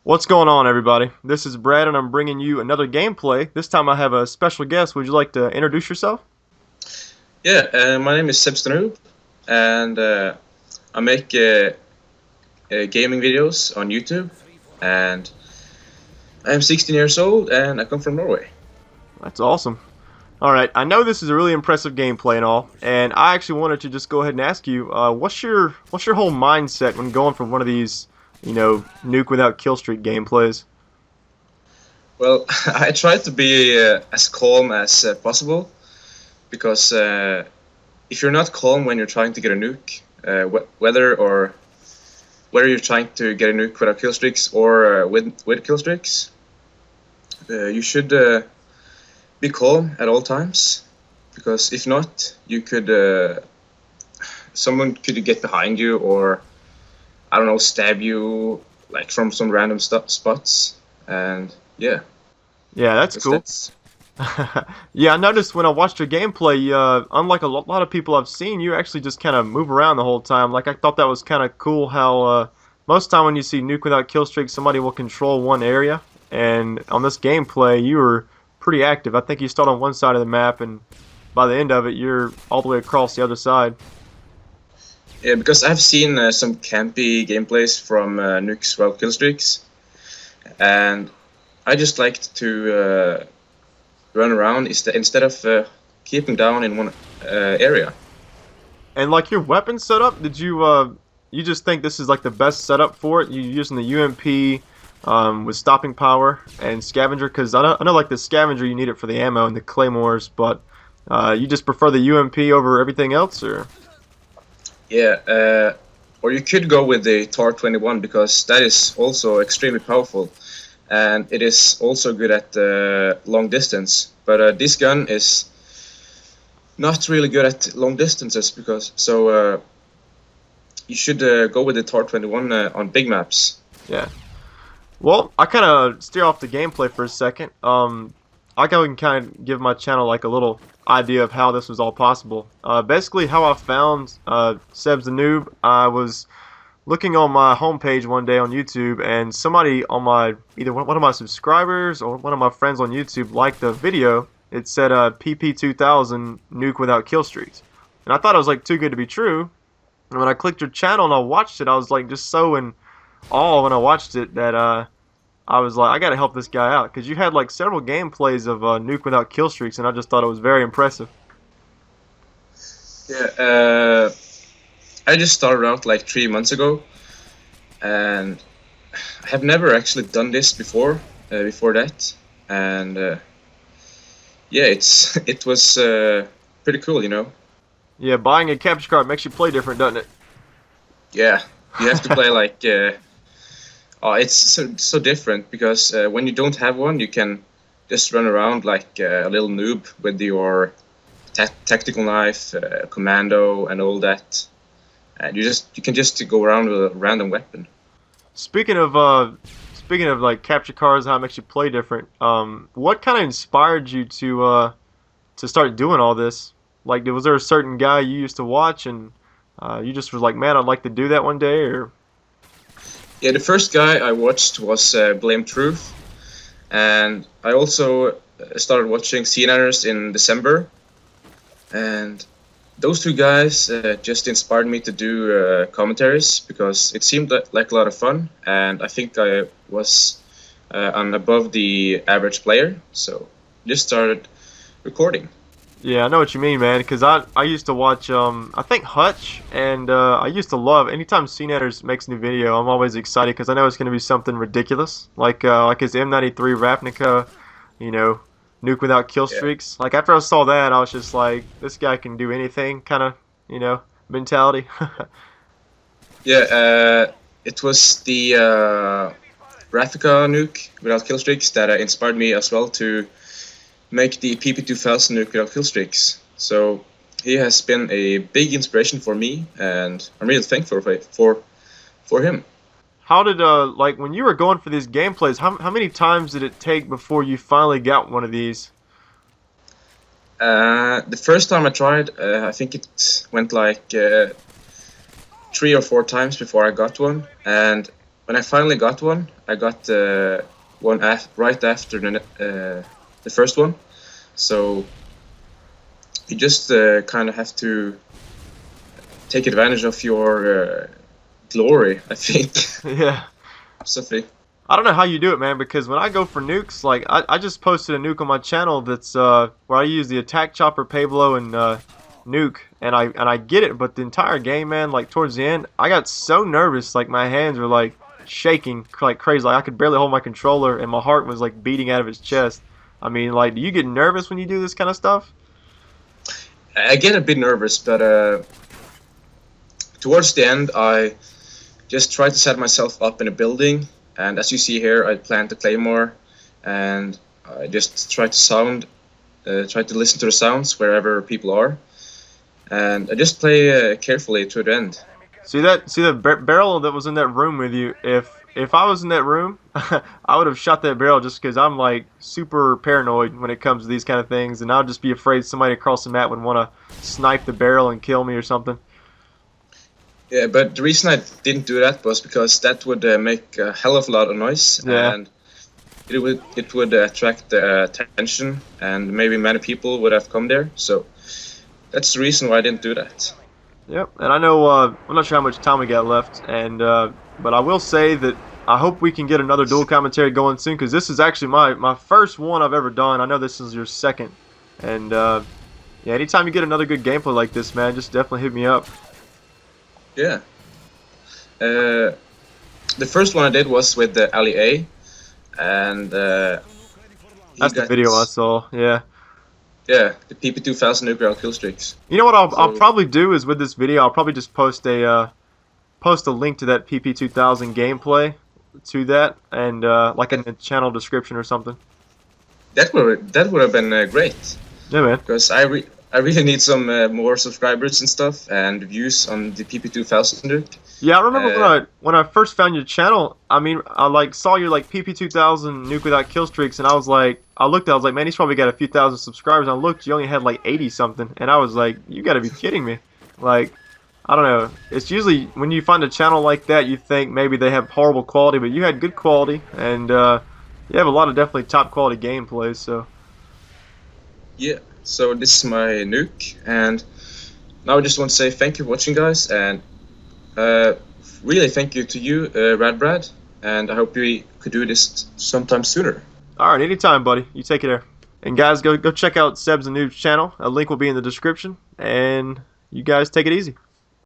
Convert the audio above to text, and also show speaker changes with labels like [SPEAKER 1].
[SPEAKER 1] What's going on, everybody? This is Brad, and I'm bringing you another gameplay. This time I have a special guest. Would you like to introduce yourself?
[SPEAKER 2] Yeah, my name is SebbzThaNoob, and I make gaming videos on YouTube, and I am 16 years old, and I come from Norway.
[SPEAKER 1] That's awesome. All right, I know this is a really impressive gameplay and all, and I actually wanted to just go ahead and ask you, what's your whole mindset when going for one of these, nuke without killstreak gameplays?
[SPEAKER 2] Well, I try to be as calm as possible, because if you're not calm when you're trying to get a nuke, whether you're trying to get a nuke without killstreaks or with killstreaks, you should be calm at all times, because if not, you could someone could get behind you, or I don't know, stab you like from some random spots, and yeah,
[SPEAKER 1] Yeah, that's
[SPEAKER 2] because
[SPEAKER 1] cool.
[SPEAKER 2] that's
[SPEAKER 1] Yeah, I noticed when I watched your gameplay, unlike a lot of people I've seen, you actually just kind of move around the whole time. Like, I thought that was kind of cool how most time when you see nuke without killstreak, somebody will control one area. And on this gameplay, you were pretty active. I think you start on one side of the map, and by the end of it, you're all the way across the other side.
[SPEAKER 2] yeah, because I've seen some campy gameplays from Nuke's well killstreaks, and I just liked to run around instead of keeping down in one area.
[SPEAKER 1] And like your weapon setup, did you just think this is like the best setup for it? You using the UMP with stopping power and scavenger? Because I know like the scavenger you need it for the ammo and the claymores, but you just prefer the UMP over everything else, or?
[SPEAKER 2] Yeah, or you could go with the TAR-21, because that is also extremely powerful, and it is also good at long distance. But this gun is not really good at long distances, because you should go with the TAR-21 on big maps.
[SPEAKER 1] Yeah. Well, I kind of steer off the gameplay for a second. I can kind of give my channel like a little idea of how this was all possible. Basically, how I found SebbzThaNoob, I was looking on my homepage one day on YouTube, and somebody on my either one of my subscribers or one of my friends on YouTube liked the video. It said PP2000 nuke without killstreaks, and I thought it was like too good to be true. And when I clicked your channel and I watched it, I was like just so in awe when I watched it that I was like, I gotta help this guy out, because you had like several gameplays of nuke without killstreaks, and I just thought it was very impressive.
[SPEAKER 2] Yeah, I just started out like 3 months ago, and I have never actually done this before that, and yeah, it was pretty cool, you know.
[SPEAKER 1] Yeah, buying a capture card makes you play different, doesn't it?
[SPEAKER 2] Yeah, you have to play like oh, it's so different, because when you don't have one, you can just run around like a little noob with your tactical knife, commando, and all that, and you can just go around with a random weapon.
[SPEAKER 1] Speaking of like capture cards, how it makes you play different. What kind of inspired you to start doing all this? Like, was there a certain guy you used to watch, and you just was like, man, I'd like to do that one day, or?
[SPEAKER 2] Yeah, the first guy I watched was Blame Truth, and I also started watching CNNers in December, and those two guys just inspired me to do commentaries, because it seemed like a lot of fun, and I think I was an above the average player, so just started recording.
[SPEAKER 1] Yeah, I know what you mean, man. Because I used to watch I think Hutch, and I used to love anytime CNetters makes a new video. I'm always excited because I know it's going to be something ridiculous, like his M93 Ravnica, you know, nuke without kill
[SPEAKER 2] Yeah,
[SPEAKER 1] streaks. Like after I saw that, I was just like, this guy can do anything, kind of, mentality.
[SPEAKER 2] yeah. It was the Ravnica nuke without kill streaks that inspired me as well to make the PP2000 nuke without killstreaks. So he has been a big inspiration for me, and I'm really thankful for him.
[SPEAKER 1] How did like when you were going for these gameplays? How many times did it take before you finally got one of these?
[SPEAKER 2] The first time I tried, I think it went like 3 or 4 times before I got one, and when I finally got one, I got one right after the first one. So you just kind of have to take advantage of your glory, I think.
[SPEAKER 1] Yeah.
[SPEAKER 2] Something.
[SPEAKER 1] I don't know how you do it, man, because when I go for nukes, like I just posted a nuke on my channel that's where I use the attack chopper, Pablo, and nuke, and I get it, but the entire game, man, like towards the end, I got so nervous, like my hands were like shaking like crazy, like I could barely hold my controller, and my heart was like beating out of its chest. I mean, like, do you get nervous when you do this kind of stuff?
[SPEAKER 2] I get a bit nervous, but towards the end, I just try to set myself up in a building. And as you see here, I plant the claymore, and I just try to listen to the sounds wherever people are, and I just play carefully to the end.
[SPEAKER 1] See that barrel that was in that room with you? If I was in that room, I would have shot that barrel just because I'm like super paranoid when it comes to these kind of things, and I'd just be afraid somebody across the map would want to snipe the barrel and kill me or something.
[SPEAKER 2] Yeah, but the reason I didn't do that was because that would make a hell of a lot of noise,
[SPEAKER 1] Yeah.
[SPEAKER 2] and it would attract attention, and maybe many people would have come there. So that's the reason why I didn't do that.
[SPEAKER 1] Yep, and I know I'm not sure how much time we got left, and but I will say that I hope we can get another dual commentary going soon, because this is actually my first one I've ever done. I know this is your second, and yeah, anytime you get another good gameplay like this, man, just definitely hit me up.
[SPEAKER 2] Yeah. The first one I did was with the Ali A, and
[SPEAKER 1] That's the video I saw. Yeah.
[SPEAKER 2] Yeah, the PP2000 nuclear Killstreaks.
[SPEAKER 1] You know what I'll probably do is with this video, I'll probably just post a link to that PP2000 gameplay to that, and like in the channel description or something.
[SPEAKER 2] That would have been great.
[SPEAKER 1] Yeah, man.
[SPEAKER 2] Because I really need some more subscribers and stuff and views on the PP2000 nuke.
[SPEAKER 1] Yeah, I remember when I first found your channel. I mean, I like saw your like PP2000 nuke without killstreaks, and I was like, I was like, man, he's probably got a few thousand subscribers. And I looked, you only had like 80 something, and I was like, you got to be kidding me. Like, I don't know. It's usually when you find a channel like that, you think maybe they have horrible quality, but you had good quality, and you have a lot of definitely top quality gameplays. So
[SPEAKER 2] yeah. So this is my nuke, and now I just want to say thank you for watching, guys, and really thank you to you, RadBrad, and I hope we could do this sometime sooner.
[SPEAKER 1] Alright, anytime, buddy. You take it there. And guys, go check out SebbzThaNoob's channel. A link will be in the description, and you guys take it easy.